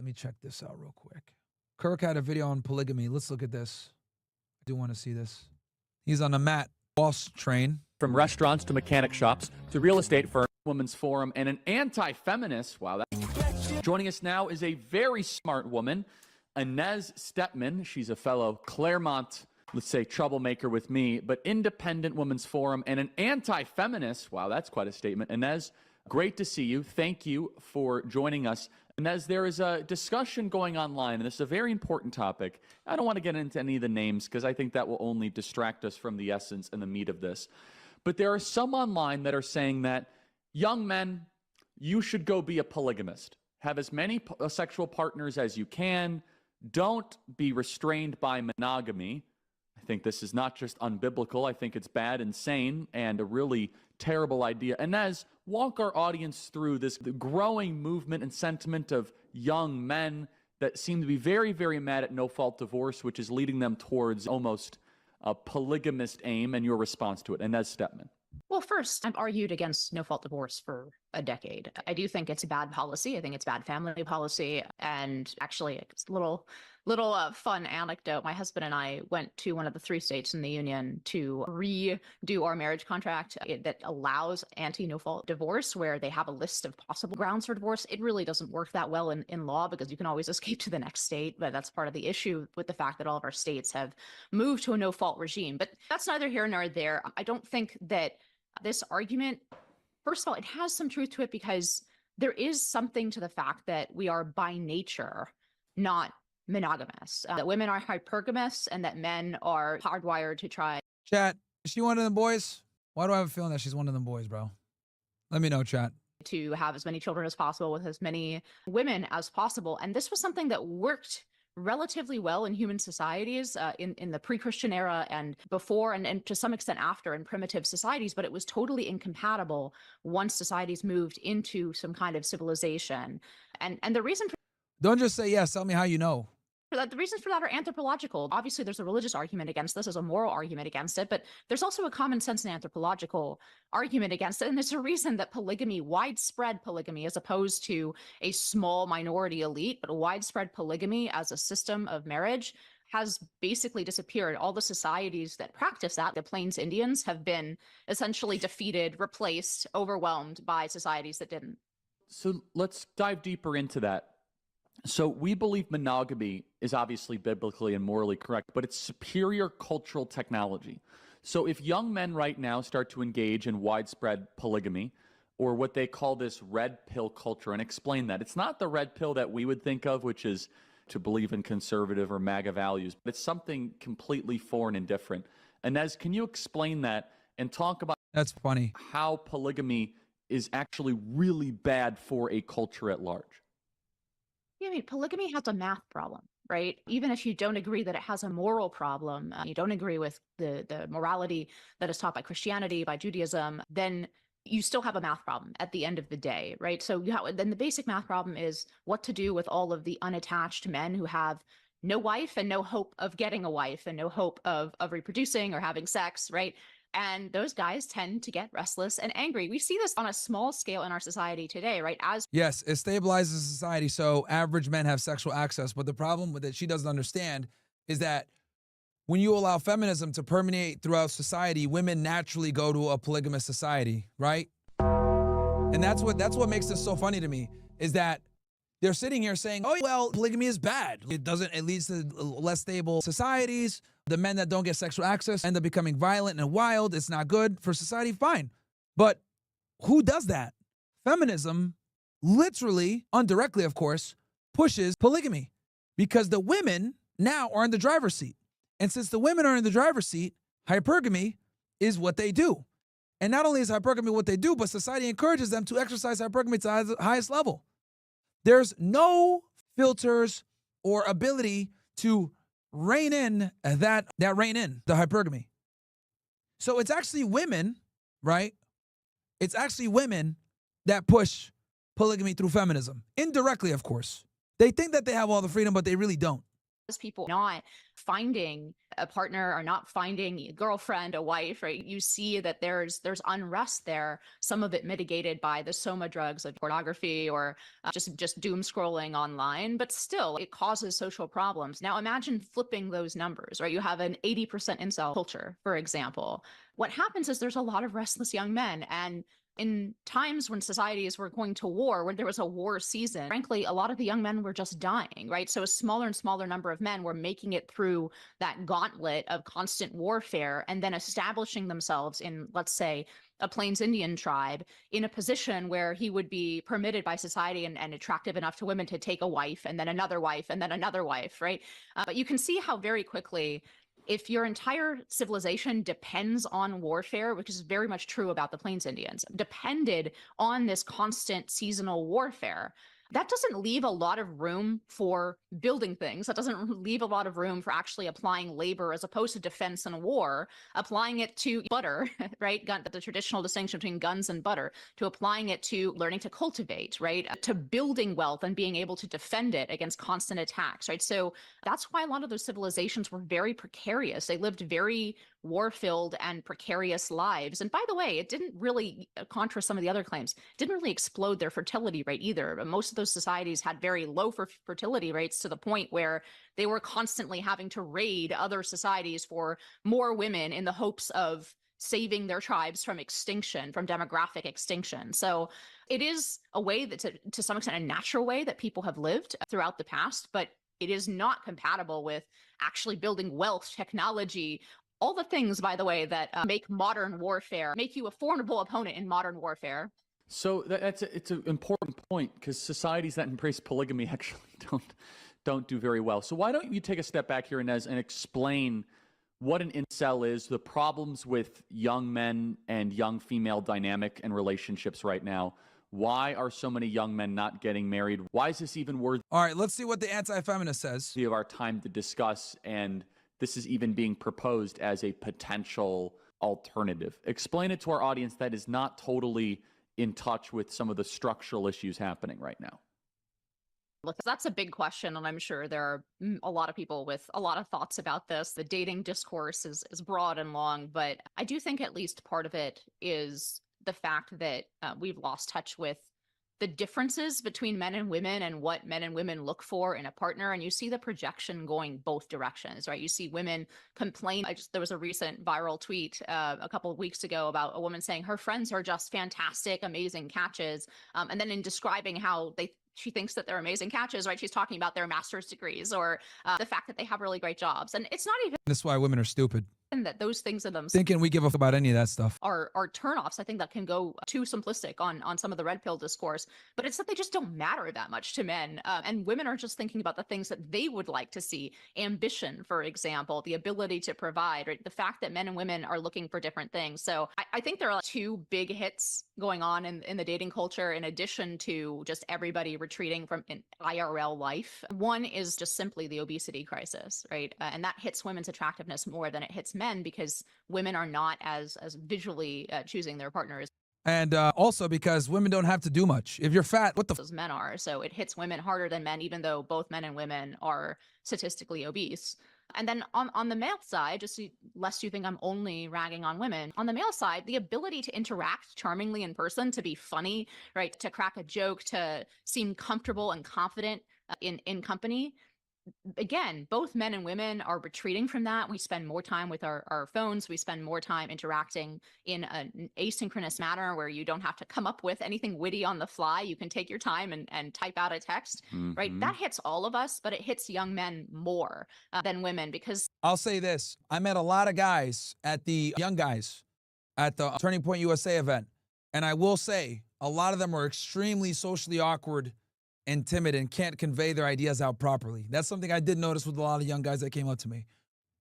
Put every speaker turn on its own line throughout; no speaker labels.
Let me check this out real quick. Kirk had a video on polygamy. Let's look at this. I do want to see this. He's on the Matt Boss train.
From restaurants to mechanic shops to real estate firms, women's forum, and an anti-feminist. Wow. Joining us now is a very smart woman, Inez Stepman. She's a fellow Claremont, let's say, troublemaker with me, but independent women's forum and an anti-feminist. Wow, that's quite a statement. Inez, great to see you. Thank you for joining us. Inez, there is a discussion going online, and this is a very important topic. I don't want to get into any of the names because I think that will only distract us from the essence and the meat of this. But there are some online that are saying that young men, you should go be a polygamist. Have as many sexual partners as you can. Don't be restrained by monogamy. I think this is not just unbiblical. I think it's bad, insane, and a really terrible idea. Inez, walk our audience through this growing movement and sentiment of young men that seem to be very, very mad at no-fault divorce, which is leading them towards almost a polygamist aim, and your response to it. Inez Stepman.
Well, first, I've argued against no-fault divorce for a decade. I do think it's bad policy. I think it's bad family policy. And actually, it's a little fun anecdote. My husband and I went to one of the 3 states in the union to redo our marriage contract that allows anti-no-fault divorce, where they have a list of possible grounds for divorce. It really doesn't work that well in law because you can always escape to the next state. But that's part of the issue with the fact that all of our states have moved to a no-fault regime. But that's neither here nor there. I don't think that this argument, first of all, it has some truth to it because there is something to the fact that we are by nature not monogamous, that women are hypergamous and that men are hardwired to try.
Chat, is she one of them boys? Why do I have a feeling that she's one of them boys, bro? Let me know, chat.
To have as many children as possible with as many women as possible. And this was something that worked relatively well in human societies in the pre-Christian era and before and to some extent after in primitive societies, but it was totally incompatible once societies moved into some kind of civilization. And the reason for
Don't just say yes, tell me how you know.
that, the reasons for that are anthropological. Obviously, there's a religious argument against this, there's a moral argument against it, but there's also a common sense and anthropological argument against it. And there's a reason that polygamy, widespread polygamy, as opposed to a small minority elite, but widespread polygamy as a system of marriage has basically disappeared. All the societies that practice that, the Plains Indians, have been essentially defeated, replaced, overwhelmed by societies that didn't.
So let's dive deeper into that. So we believe monogamy is obviously biblically and morally correct, but it's superior cultural technology. So if young men right now start to engage in widespread polygamy, or what they call this red pill culture, and explain that. It's not the red pill that we would think of, which is to believe in conservative or MAGA values, but it's something completely foreign and different. Inez, can you explain that and talk about
That's funny.
how polygamy is actually really bad for a culture at large?
Yeah, I mean, polygamy has a math problem, right? Even if you don't agree that it has a moral problem, you don't agree with the morality that is taught by Christianity, by Judaism, then you still have a math problem at the end of the day, right? So then the basic math problem is what to do with all of the unattached men who have no wife and no hope of getting a wife and no hope of reproducing or having sex, right? And those guys tend to get restless and angry. We see this on a small scale in our society today, right?
Yes, it stabilizes society so average men have sexual access. But the problem with it, she doesn't understand, is that when you allow feminism to permeate throughout society, women naturally go to a polygamous society, right? And that's what makes this so funny to me, is that they're sitting here saying, oh, well, polygamy is bad. It leads to less stable societies. The men that don't get sexual access end up becoming violent and wild. It's not good for society. Fine. But who does that? Feminism literally, indirectly, of course, pushes polygamy because the women now are in the driver's seat. And since the women are in the driver's seat, hypergamy is what they do. And not only is hypergamy what they do, but society encourages them to exercise hypergamy to the highest level. There's no filters or ability to rein in the hypergamy. So it's actually women, right? It's actually women that push polygamy through feminism. Indirectly, of course. They think that they have all the freedom, but they really don't.
as people not finding a partner or not finding a girlfriend, a wife, right? You see that there's unrest there, some of it mitigated by the soma drugs of pornography or just doom scrolling online, but still it causes social problems. Now imagine flipping those numbers, right? You have an 80% incel culture, for example. What happens is there's a lot of restless young men, and in times when societies were going to war, when there was a war season, frankly, a lot of the young men were just dying, right? So a smaller and smaller number of men were making it through that gauntlet of constant warfare and then establishing themselves in, let's say, a Plains Indian tribe in a position where he would be permitted by society and attractive enough to women to take a wife and then another wife and then another wife, right? But you can see how very quickly, if your entire civilization depends on warfare, which is very much true about the Plains Indians, depended on this constant seasonal warfare, that doesn't leave a lot of room for building things. That doesn't leave a lot of room for actually applying labor as opposed to defense and war, applying it to butter, right? The traditional distinction between guns and butter, to applying it to learning to cultivate, right? To building wealth and being able to defend it against constant attacks, right? So that's why a lot of those civilizations were very precarious. They lived very war-filled and precarious lives. And by the way, it didn't really, contra some of the other claims, didn't really explode their fertility rate either. Most of those societies had very low fertility rates to the point where they were constantly having to raid other societies for more women in the hopes of saving their tribes from extinction, from demographic extinction. So it is a way that, to some extent, a natural way that people have lived throughout the past, but it is not compatible with actually building wealth, technology, all the things, by the way, that make modern warfare, make you a formidable opponent in modern warfare.
So it's an important point, because societies that embrace polygamy actually don't do very well. So why don't you take a step back here, Inez, and explain what an incel is, the problems with young men and young female dynamic and relationships right now. Why are so many young men not getting married? Why is this even worthy?
All right, let's see what the anti-feminist says.
Of our time to discuss, and this is even being proposed as a potential alternative. Explain it to our audience that is not totally in touch with some of the structural issues happening right now.
Look, that's a big question, and I'm sure there are a lot of people with a lot of thoughts about this. The dating discourse is broad and long, but I do think at least part of it is the fact that we've lost touch with the differences between men and women and what men and women look for in a partner. And you see the projection going both directions, right? You see women complain. There was a recent viral tweet a couple of weeks ago about a woman saying her friends are just fantastic, amazing catches. And then in describing how she thinks that they're amazing catches, right? She's talking about their master's degrees or the fact that they have really great jobs. And it's not even
That's why women are stupid.
that those things in themselves
Thinking we give a fuck about any of that stuff
are turnoffs. I think that can go too simplistic on some of the red pill discourse, but it's that they just don't matter that much to men. And women are just thinking about the things that they would like to see. Ambition, for example, the ability to provide, right? The fact that men and women are looking for different things. So I think there are two big hits going on in the dating culture, in addition to just everybody retreating from an IRL life. One is just simply the obesity crisis, right? And that hits women's attractiveness more than it hits men, because women are not as visually choosing their partners.
And also because women don't have to do much. If you're fat, what the
As men are. So it hits women harder than men, even though both men and women are statistically obese. And then on the male side, just lest you think I'm only ragging on women, on the male side, the ability to interact charmingly in person, to be funny, right, to crack a joke, to seem comfortable and confident in company. Again, both men and women are retreating from that. We spend more time with our phones. We spend more time interacting in an asynchronous manner where you don't have to come up with anything witty on the fly. You can take your time and type out a text, right? That hits all of us, but it hits young men more than women, because
I'll say this. I met a lot of guys at the young guys at the Turning Point USA event. And I will say a lot of them are extremely socially awkward and timid and can't convey their ideas out properly. That's something I did notice with a lot of young guys that came up to me.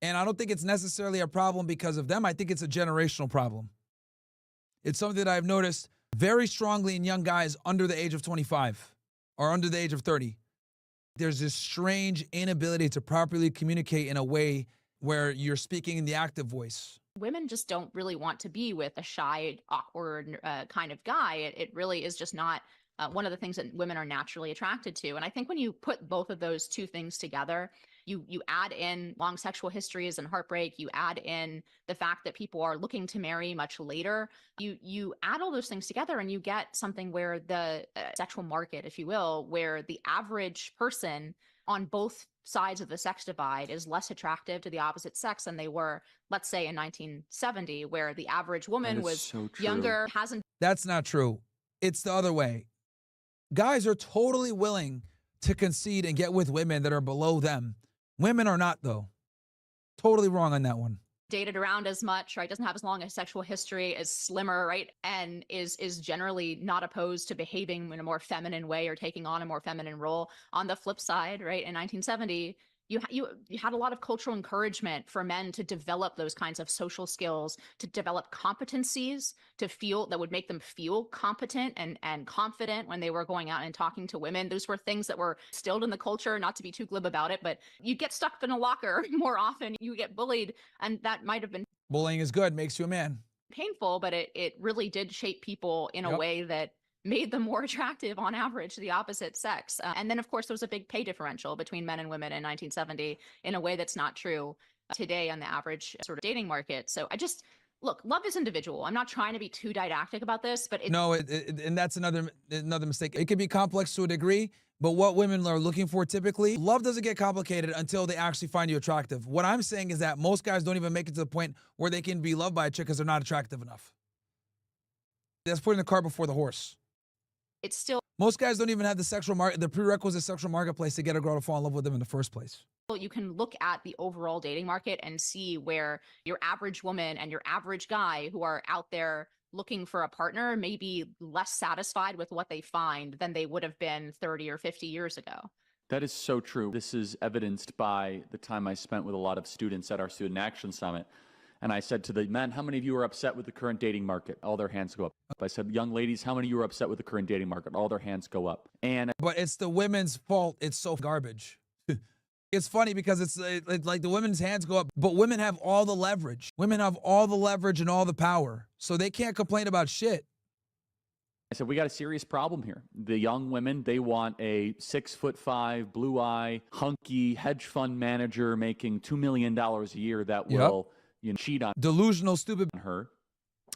And I don't think it's necessarily a problem because of them. I think it's a generational problem. It's something that I've noticed very strongly in young guys under the age of 25 or under the age of 30. There's this strange inability to properly communicate in a way where you're speaking in the active voice.
women just don't really want to be with a shy, awkward kind of guy. It really is just not one of the things that women are naturally attracted to. And I think when you put both of those two things together, You add in long sexual histories and heartbreak, you add in the fact that people are looking to marry much later. You add all those things together and you get something where the sexual market, if you will, where the average person on both sides of the sex divide is less attractive to the opposite sex than they were, let's say, in 1970, where the average woman was
so
younger, hasn't.
That's not true. It's the other way. Guys are totally willing to concede and get with women that are below them. Women are not, though. Totally wrong on that one.
Dated around as much, right? Doesn't have as long a sexual history, is slimmer, right? And is generally not opposed to behaving in a more feminine way or taking on a more feminine role. On the flip side, right, in 1970, you had a lot of cultural encouragement for men to develop those kinds of social skills, to develop competencies, to feel that would make them feel competent and confident when they were going out and talking to women. Those were things that were instilled in the culture, not to be too glib about it, but you get stuck in a locker more often, you get bullied, and that might have been
Bullying is good, makes you a man.
painful, but it really did shape people in a way that made them more attractive on average to the opposite sex. And then, of course, there was a big pay differential between men and women in 1970 in a way that's not true today on the average sort of dating market. So look, love is individual. I'm not trying to be too didactic about this, but
and that's another mistake. It can be complex to a degree, but what women are looking for typically, love doesn't get complicated until they actually find you attractive. What I'm saying is that most guys don't even make it to the point where they can be loved by a chick because they're not attractive enough. That's putting the cart before the horse.
it's still
Most guys don't even have the prerequisite sexual marketplace to get a girl to fall in love with them in the first place.
you can look at the overall dating market and see where your average woman and your average guy who are out there looking for a partner may be less satisfied with what they find than they would have been 30 or 50 years ago.
That is so true. This is evidenced by the time I spent with a lot of students at our Student Action Summit. And I said to the men, how many of you are upset with the current dating market? All their hands go up. I said, young ladies, how many of you are upset with the current dating market? All their hands go up.
But it's the women's fault. It's so garbage. It's funny because it's like the women's hands go up, but women have all the leverage. Women have all the leverage and all the power, so they can't complain about shit.
I said, we got a serious problem here. The young women, they want a 6'5", blue eye, hunky hedge fund manager making $2 million a year that will cheat on
Delusional, stupid
her.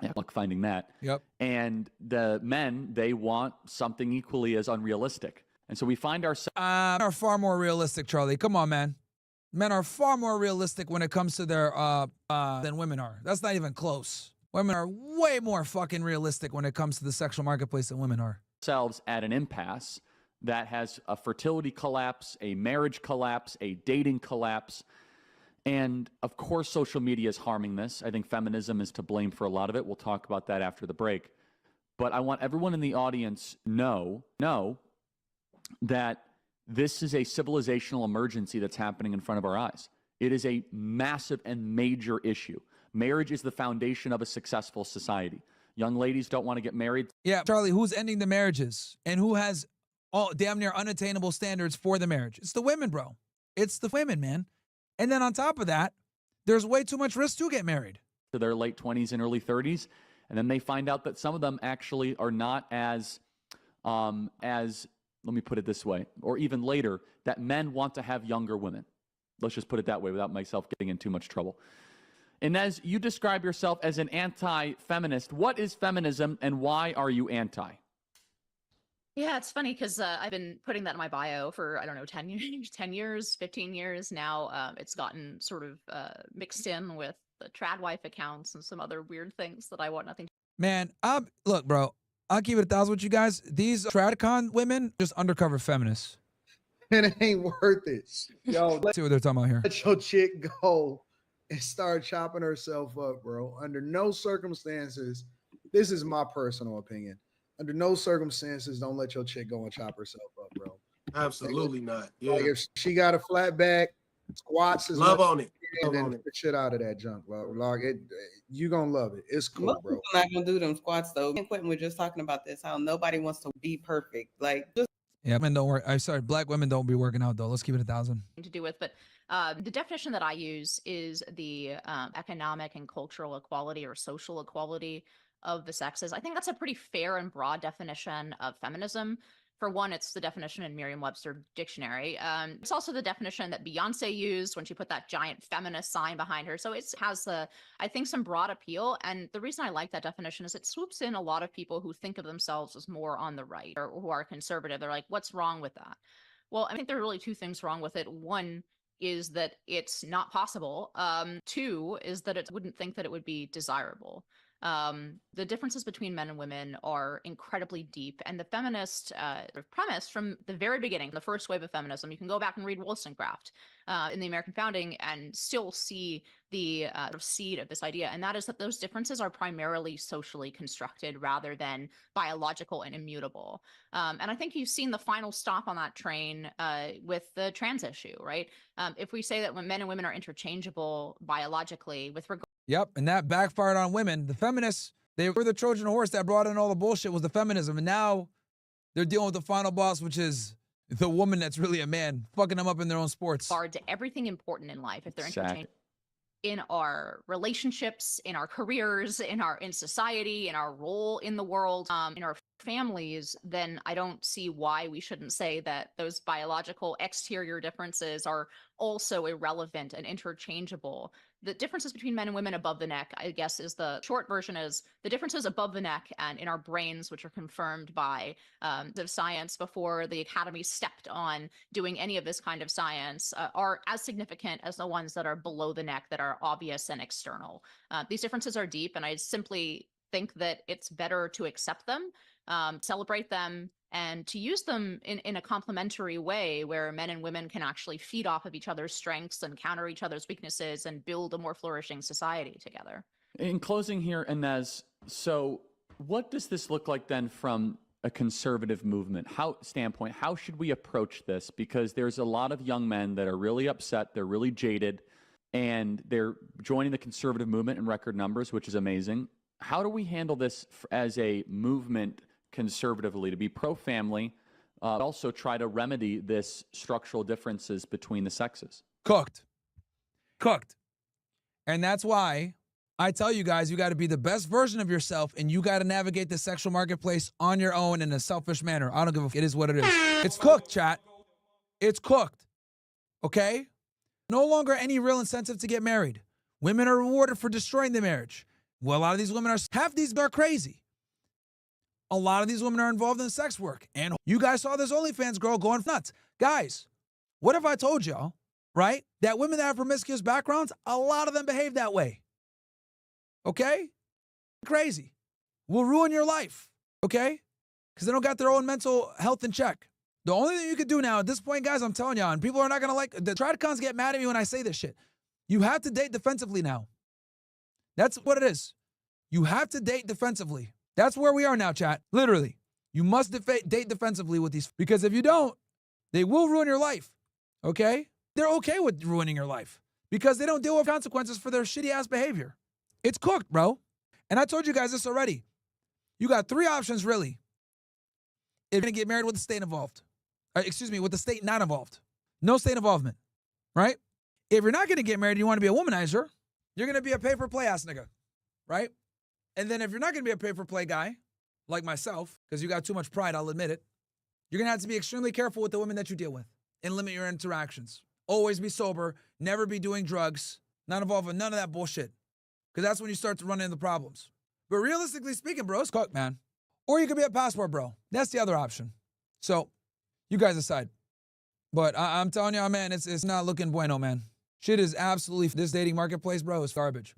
Yeah, luck finding that.
Yep.
And the men, they want something equally as unrealistic. And so we find ourselves
are far more realistic, Charlie. Come on, man. Men are far more realistic when it comes to their than women are. That's not even close. Women are way more fucking realistic when it comes to the sexual marketplace than women are.
Ourselves at an impasse that has a fertility collapse, a marriage collapse, a dating collapse. And of course, social media is harming this. I think feminism is to blame for a lot of it. We'll talk about that after the break. But I want everyone in the audience know that this is a civilizational emergency that's happening in front of our eyes. It is a massive and major issue. Marriage is the foundation of a successful society. Young ladies don't want to get married.
Yeah, Charlie, who's ending the marriages and who has all damn near unattainable standards for the marriage? It's the women, bro. It's the women, man. And then on top of that, there's way too much risk to get married.
To their late 20s and early 30s, and then they find out that some of them actually are not as let me put it this way, or even later, that men want to have younger women. Let's just put it that way without myself getting in too much trouble. Inez, you describe yourself as an anti-feminist. What is feminism and why are you anti?
Yeah, it's funny because I've been putting that in my bio for, I don't know, 10 years, 10 years, 15 years now. It's gotten sort of mixed in with the trad wife accounts and some other weird things that I want nothing to.
Man, look, bro, I'll keep it 1,000 with you guys. These tradcon women, just undercover feminists.
It ain't worth it. Yo,
Let's see what they're talking about here.
let your chick go and start chopping herself up, bro. Under no circumstances, this is my personal opinion. Under no circumstances, don't let your chick go and chop herself up, bro.
Absolutely not. Yeah.
Like if she got a flat back, squats is
Love on it. Love
and
on it.
the shit out of that junk, bro. Like you gonna love it. It's cool,
Most
bro.
people not gonna do them squats though. Me and Quentin were just talking about this. How nobody wants to be perfect. Like just
Yeah, men don't work. I'm sorry, black women don't be working out though. Let's keep it 1,000.
To do with, but the definition that I use is the economic and cultural equality or social equality of the sexes. I think that's a pretty fair and broad definition of feminism. For one, it's the definition in Merriam-Webster dictionary. It's also the definition that Beyonce used when she put that giant feminist sign behind her. So it has, I think, some broad appeal. And the reason I like that definition is it swoops in a lot of people who think of themselves as more on the right or who are conservative. They're like, what's wrong with that? Well, I think there are really two things wrong with it. One is that it's not possible. Two is that it wouldn't think that it would be desirable. The differences between men and women are incredibly deep. And the feminist premise from the very beginning, the first wave of feminism, you can go back and read Wollstonecraft in the American founding and still see the seed of this idea. And that is that those differences are primarily socially constructed rather than biological and immutable. And I think you've seen the final stop on that train with the trans issue, right? If we say that when men and women are interchangeable biologically with regard.
Yep, and that backfired on women. The feminists, they were the Trojan horse that brought in all the bullshit was the feminism. And now they're dealing with the final boss, which is the woman that's really a man, fucking them up in their own sports.
Regard to everything important in life, if they're interchangeable in our relationships, in our careers, in society, in our role in the world, in our families, then I don't see why we shouldn't say that those biological exterior differences are also irrelevant and interchangeable. The differences between men and women above the neck, I guess, is the short version is the differences above the neck and in our brains, which are confirmed by the science before the academy stepped on doing any of this kind of science, are as significant as the ones that are below the neck that are obvious and external. These differences are deep, and I simply think that it's better to accept them, celebrate them, and to use them in a complementary way where men and women can actually feed off of each other's strengths and counter each other's weaknesses and build a more flourishing society together.
In closing here, Inez, so what does this look like then from a conservative movement standpoint? How should we approach this? Because there's a lot of young men that are really upset, they're really jaded, and they're joining the conservative movement in record numbers, which is amazing. How do we handle this as a movement conservatively to be pro-family, also try to remedy this structural differences between the sexes?
Cooked. And that's why I tell you guys, you got to be the best version of yourself, and you got to navigate the sexual marketplace on your own in a selfish manner. I don't give a fuck. It is what it is. It's cooked, chat. It's cooked. Okay? No longer any real incentive to get married. Women are rewarded for destroying the marriage. Well, a lot of these women half these are crazy. A lot of these women are involved in sex work. And you guys saw this OnlyFans girl going nuts. Guys, what if I told y'all, right, that women that have promiscuous backgrounds, a lot of them behave that way. Okay? Crazy. Will ruin your life. Okay? Because they don't got their own mental health in check. The only thing you could do now at this point, guys, I'm telling y'all, and people are not going to like, the Tradcons get mad at me when I say this shit. You have to date defensively now. That's what it is. You have to date defensively. That's where we are now, chat. Literally. You must date defensively with these, because if you don't, they will ruin your life. Okay? They're okay with ruining your life because they don't deal with consequences for their shitty ass behavior. It's cooked, bro. And I told you guys this already. You got three options, really. If you're going to get married with the state involved. With the state not involved. No state involvement. Right? If you're not going to get married and you want to be a womanizer, you're going to be a pay-for-play ass nigga. Right? And then if you're not going to be a pay-for-play guy, like myself, because you got too much pride, I'll admit it, you're going to have to be extremely careful with the women that you deal with and limit your interactions. Always be sober, never be doing drugs, not involved in none of that bullshit. Because that's when you start to run into problems. But realistically speaking, bro, it's cooked, man. Or you could be a passport bro. That's the other option. So, you guys decide. But I'm telling y'all, man, it's not looking bueno, man. Shit is absolutely, this dating marketplace, bro, is garbage.